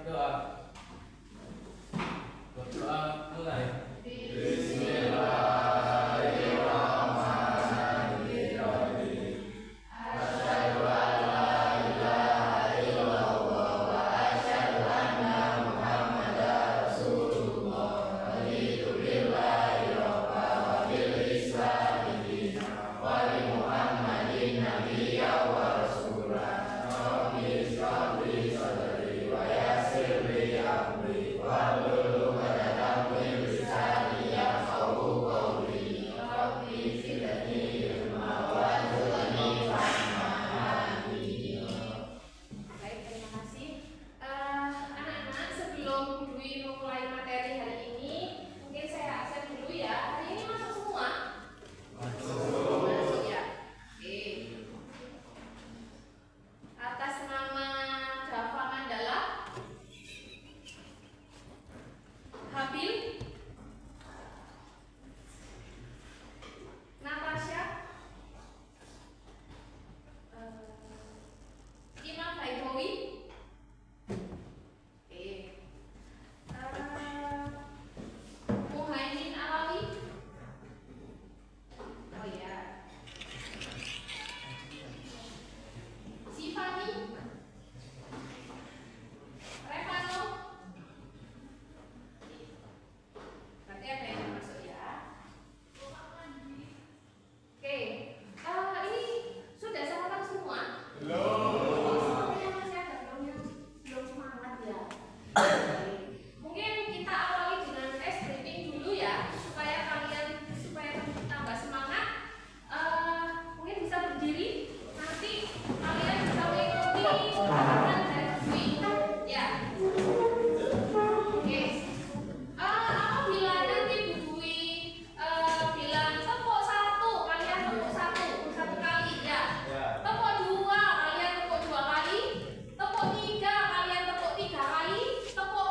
doa. Berdoa mulai. Tepuk 2, kalian tepuk 3 kali. Tepuk 4, kalian tepuk 3 kali. Tepuk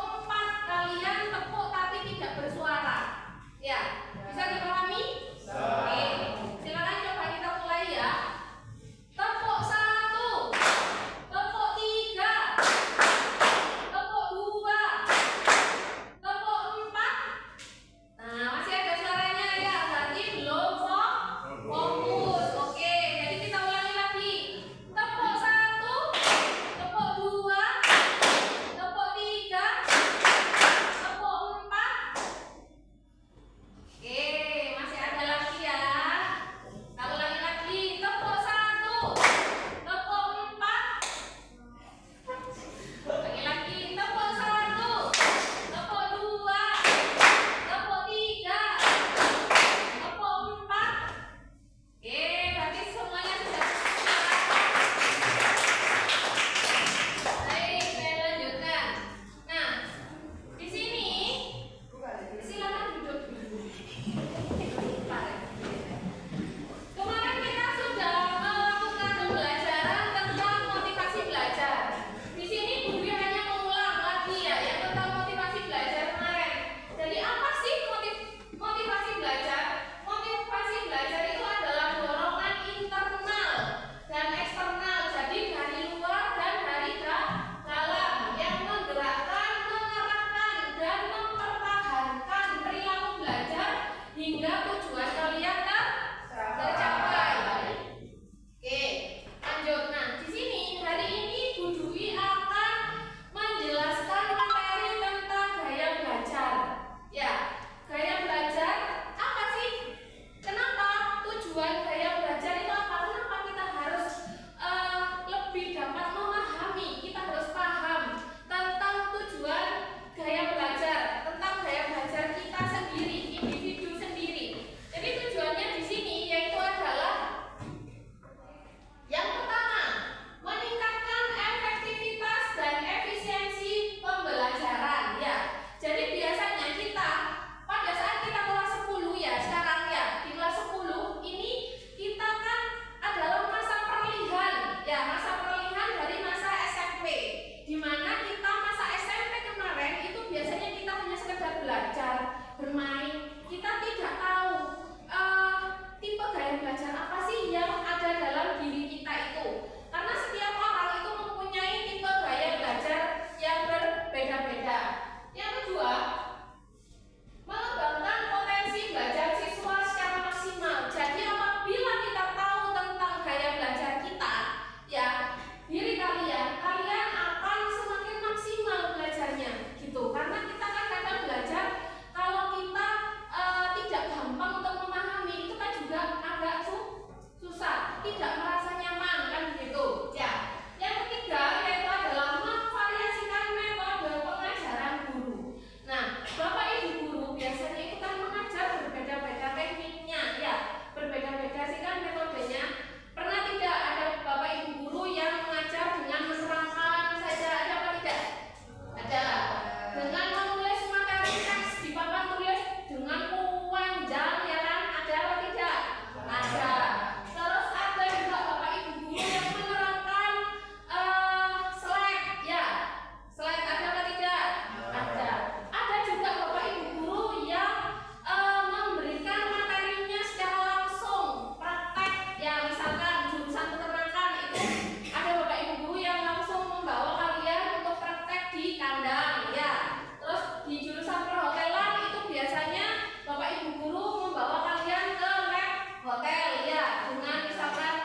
kandang ya. Terus di jurusan perhotelan itu biasanya Bapak Ibu guru membawa kalian ke lab hotel ya, dengan misalkan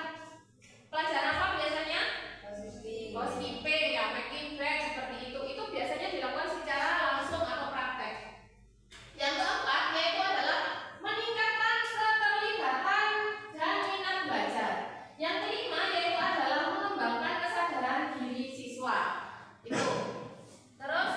pelajaran apa biasanya? Housekeeping ya, making bed seperti itu. Itu biasanya dilakukan secara langsung atau praktek. Yang keempat yaitu adalah meningkatkan keterlibatan dan minat belajar. Yang kelima yaitu adalah mengembangkan kesadaran diri siswa. Itu. Terus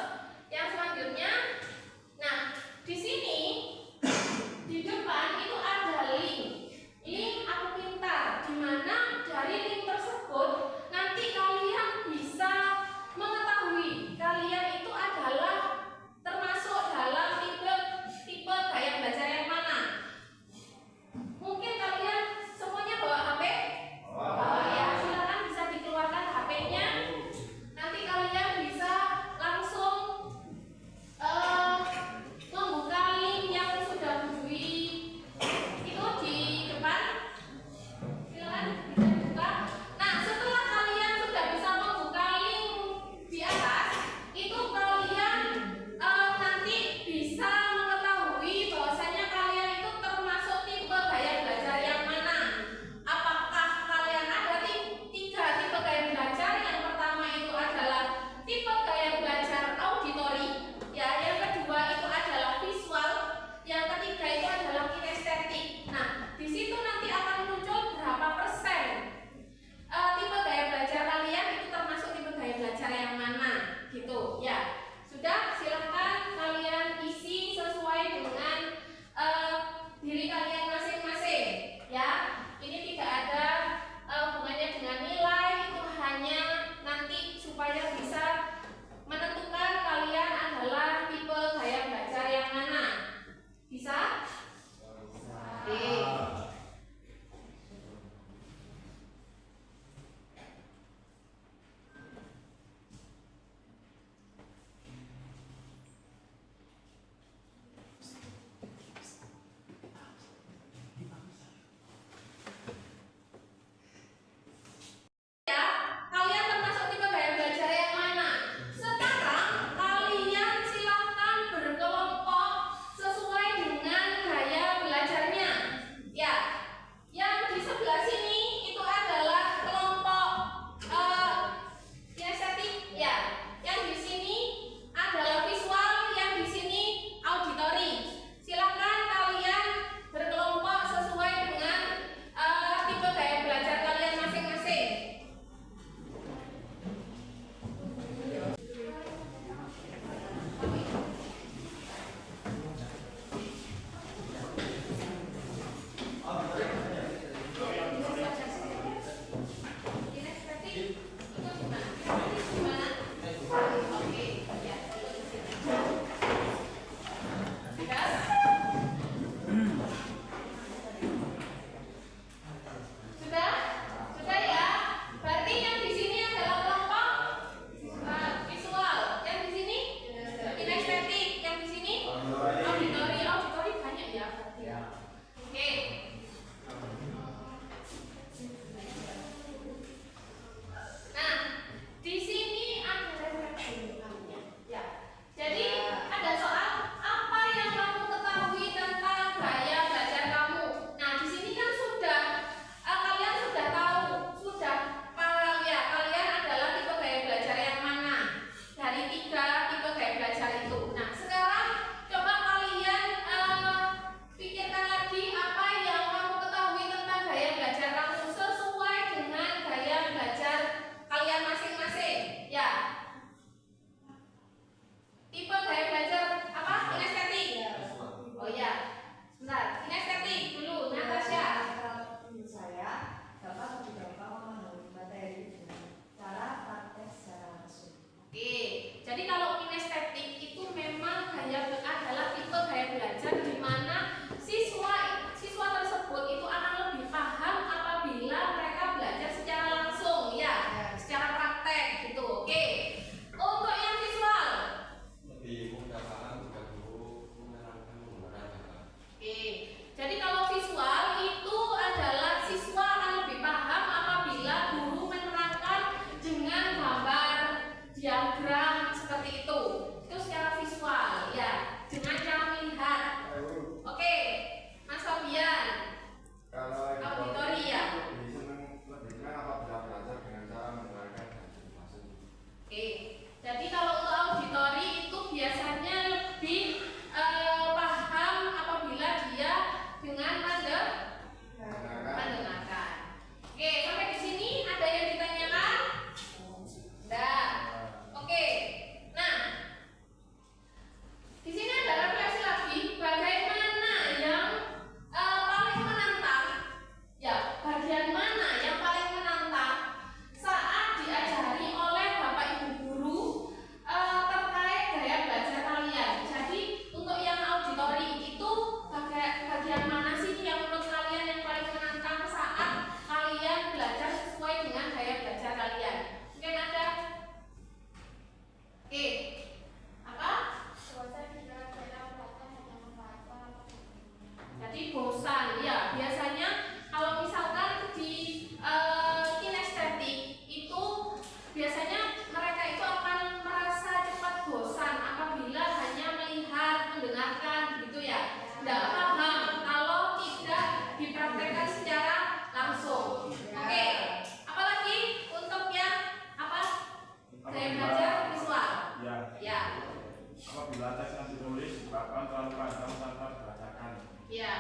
apabila teks yang ditulis di papan terlalu panjang tanpa dibacakan. Ya,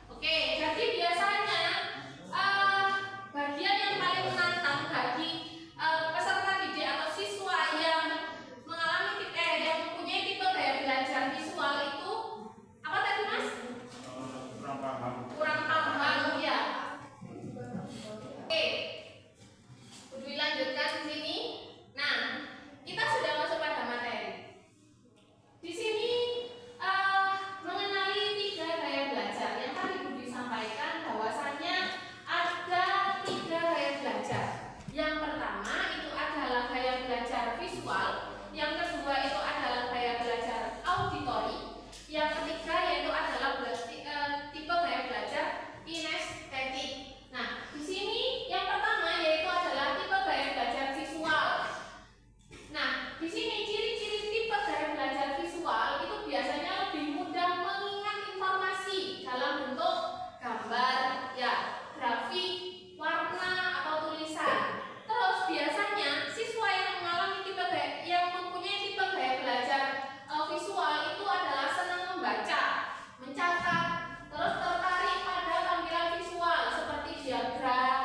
oke. Jadi biasanya bagian yang paling menantang bagi peserta didik atau siswa yang mengalami yang mempunyai tipe gaya belajar visual itu apa tadi Mas? Kurang paham. Kurang paham ya. Oke. Udah dilanjutkan di sini. Nah, kita sudah masuk pada materi. Di sini mengenali tiga gaya belajar yang tadi Budi sampaikan bahwasannya ada tiga gaya belajar. Yang pertama itu adalah gaya belajar visual, yang kedua itu adalah gaya belajar auditori, yang ketiga yaitu adalah tipe gaya belajar kinestetik. Nah, di sini yang pertama yaitu adalah tipe gaya belajar visual. Nah, di sini ciri-ciri tipe gaya belajar visual itu biasanya lebih mudah mengingat informasi dalam bentuk gambar, ya, grafik, warna atau tulisan. Terus biasanya siswa yang mengalami yang mempunyai tipe gaya belajar visual itu adalah senang membaca, mencatat, terus tertarik pada tampilan visual seperti diagram,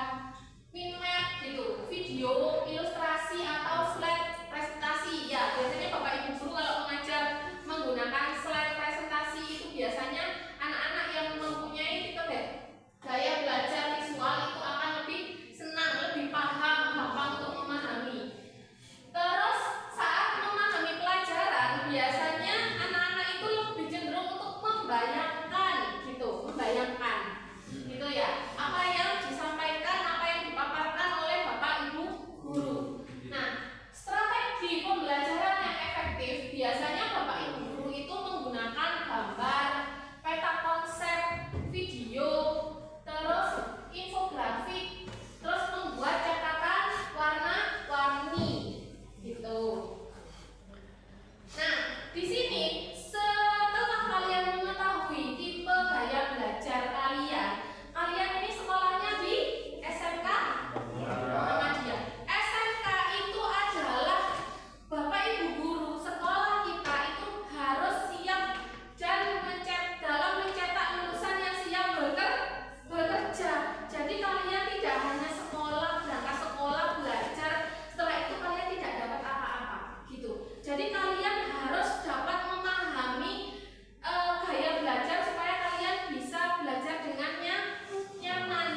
minmap gitu, video, ilustrasi atau slide presentasi. Ya, biasanya Bapak Ibu guru kalau mengajar menggunakan slide presentasi itu biasanya anak-anak yang mempunyai tipe gaya belajar visual itu akan lebih senang, lebih paham, gampang untuk memahami. Terus saat memahami pelajaran biasanya anak-anak itu lebih cenderung untuk membayangkan gitu, membayangkan gitu ya, apa yang disampaikan, apa yang dipaparkan oleh Bapak Ibu guru. Nah, strategi pembelajaran yang efektif biasanya Bapak Ibu guru itu menggunakan gambar, peta konsep, video, terus infografik, terus membuat catatan warna-warni gitu. Nah, di sini setelah kalian mengetahui tipe gaya belajar kalian ini sekolahnya di SMK Muhammadiyah. SMK itu adalah Bapak Ibu guru sekolah kita itu harus siap dan dalam mencetak lulusan yang siap bekerja. Jadi kalian tidak hanya berangkat sekolah belajar, setelah itu kalian tidak dapat apa-apa gitu. Jadi kalian harus dapat memahami gaya belajar supaya kalian bisa belajar dengan nyaman,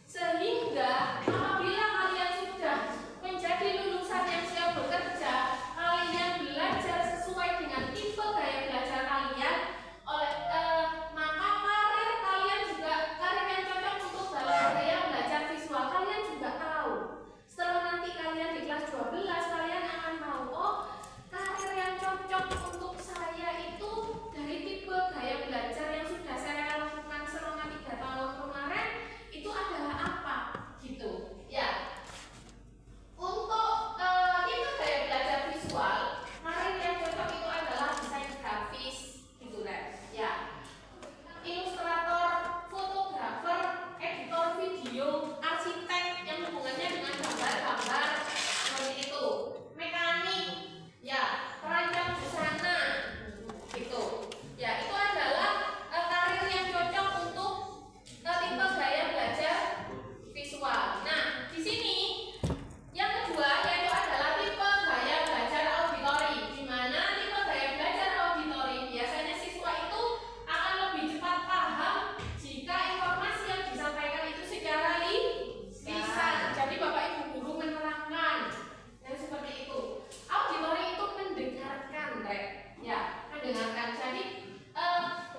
sehingga apabila kalian sudah menjadi lulusan yang siap bekerja, kalian belajar sesuai dengan tipe gaya belajar kalian, maka karir kalian juga karir yang cocok untuk dalam gaya belajar visual kalian juga tahu. Setelah nanti kalian di kelas 12 kalian akan tahu, oh karir yang cocok untuk saya itu dari tipe gaya belajar yang sudah saya lakukan selama 3 tahun kemarin itu adalah apa gitu ya. Untuk tipe gaya belajar visual, karir yang cocok itu adalah desain grafis gitu ya, ilustrator, fotografer, editor video, arsitek yang hubungannya dengan gambar-gambar seperti itu, mekanik, ya, perancang busana gitu. Ya, itu adalah karir yang cocok untuk tipe gaya belajar visual. Nah, di sini yang kedua yaitu adalah tipe gaya belajar auditori, di mana tipe gaya belajar auditori biasanya siswa itu akan lebih cepat paham jika informasi yang disampaikan itu secara lisan. Jadi Bapak Ibu guru menerangkan dan seperti itu. Auditori itu mendengarkan, ya, mendengarkan. Jadi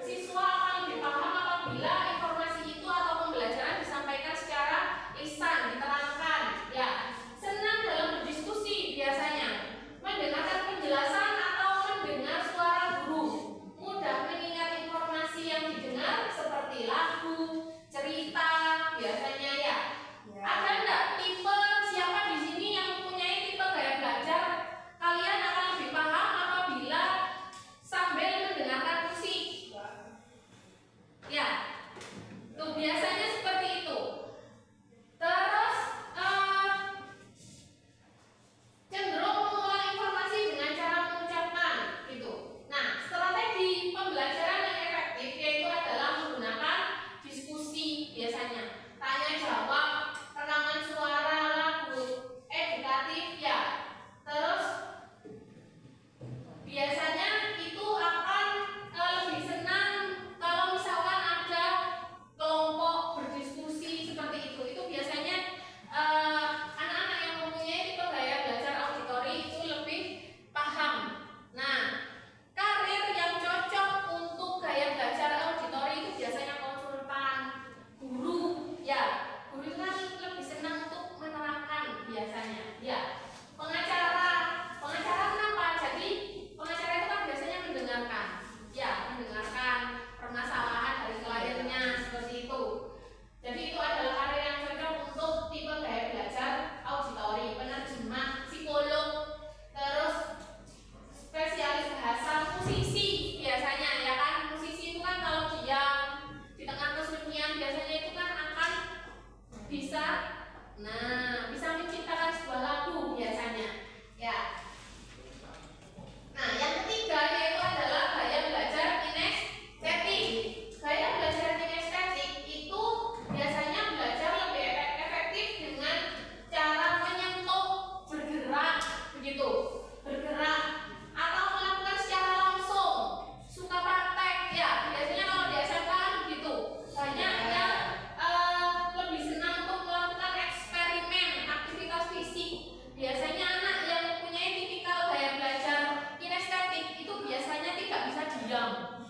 siswa akan lebih paham apabila informasi itu atau pembelajaran disampaikan secara lisan, diterangkan, ya. Senang dalam berdiskusi biasanya, mendengarkan penjelasan atau mendengar suara guru, mudah mengingat informasi yang didengar seperti lagu, cerita biasanya ya. Ada enggak tipe siapa di sini yang mempunyai tipe gaya belajar kalian akan lebih paham apabila sambil jam